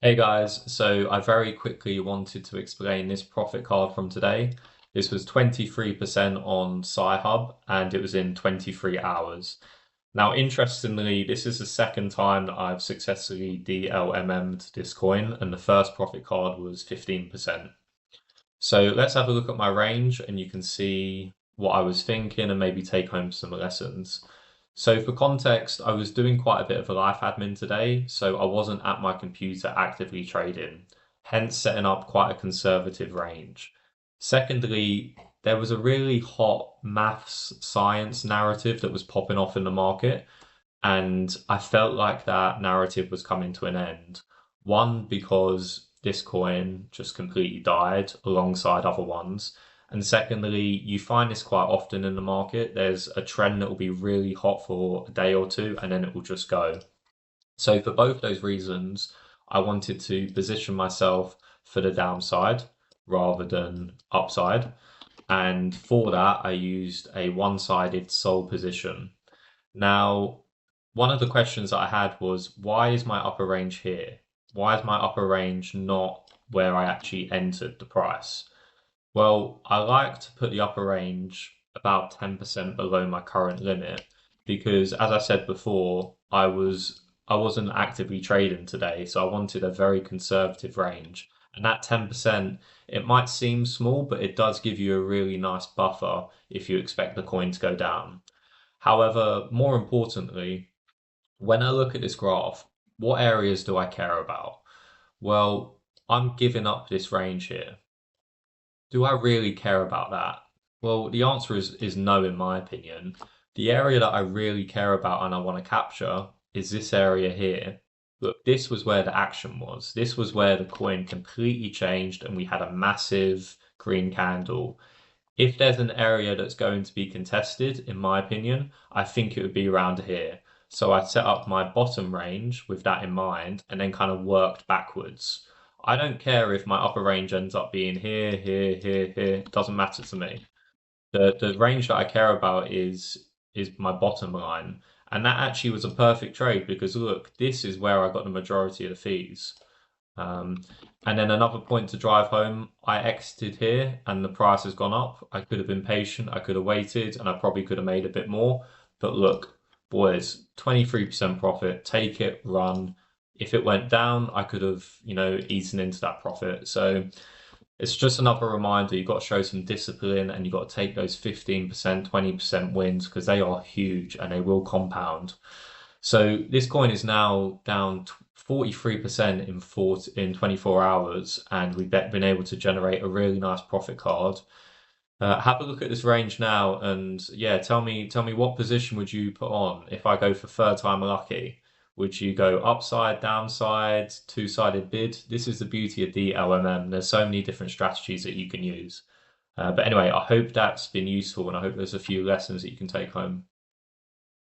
Hey guys, so I very quickly wanted to explain this profit card from today. This was 23% on Sci-Hub and it was in 23 hours. Now, interestingly, this is the second time that I've successfully DLMM'd this coin, and the first profit card was 15%. So let's have a look at my range and you can see what I was thinking and maybe take home some lessons. So for context, I was doing quite a bit of a life admin today, so I wasn't at my computer actively trading, hence setting up quite a conservative range. Secondly, there was a really hot maths science narrative that was popping off in the market, and I felt like that narrative was coming to an end. One, because this coin just completely died alongside other ones. And secondly, you find this quite often in the market. There's a trend that will be really hot for a day or two and then it will just go. So, for both those reasons, I wanted to position myself for the downside rather than upside. And for that, I used a one-sided sold position. Now, one of the questions that I had was, why is my upper range here? Why is my upper range not where I actually entered the price? Well, I like to put the upper range about 10% below my current limit because, as I said before, I wasn't actively trading today, so I wanted a very conservative range. And that 10%, it might seem small, but it does give you a really nice buffer if you expect the coin to go down. However, more importantly, when I look at this graph, what areas do I care about? Well, I'm giving up this range here. Do I really care about that? Well, the answer is no, in my opinion. The area that I really care about and I want to capture is this area here. Look, this was where the action was. This was where the coin completely changed and we had a massive green candle. If there's an area that's going to be contested, in my opinion, I think it would be around here. So I set up my bottom range with that in mind and then kind of worked backwards. I don't care if my upper range ends up being here, here, here, here. It doesn't matter to me. The range that I care about is my bottom line. And that actually was a perfect trade because look, this is where I got the majority of the fees. Um, and then another point to drive home, I exited here and the price has gone up. I could have been patient, I could have waited, and I probably could have made a bit more. But look, boys, 23% profit, take it, run. If it went down, I could have, eaten into that profit. So it's just another reminder you've got to show some discipline and you've got to take those 15%, 20% wins because they are huge and they will compound. So this coin is now down 43% in 24 hours, and we've been able to generate a really nice profit card. Have a look at this range now, and yeah, tell me what position would you put on if I go for third time lucky? Would you go upside, downside, two-sided bid? This is the beauty of the LMM. There's so many different strategies that you can use. But anyway, I hope that's been useful, and I hope there's a few lessons that you can take home.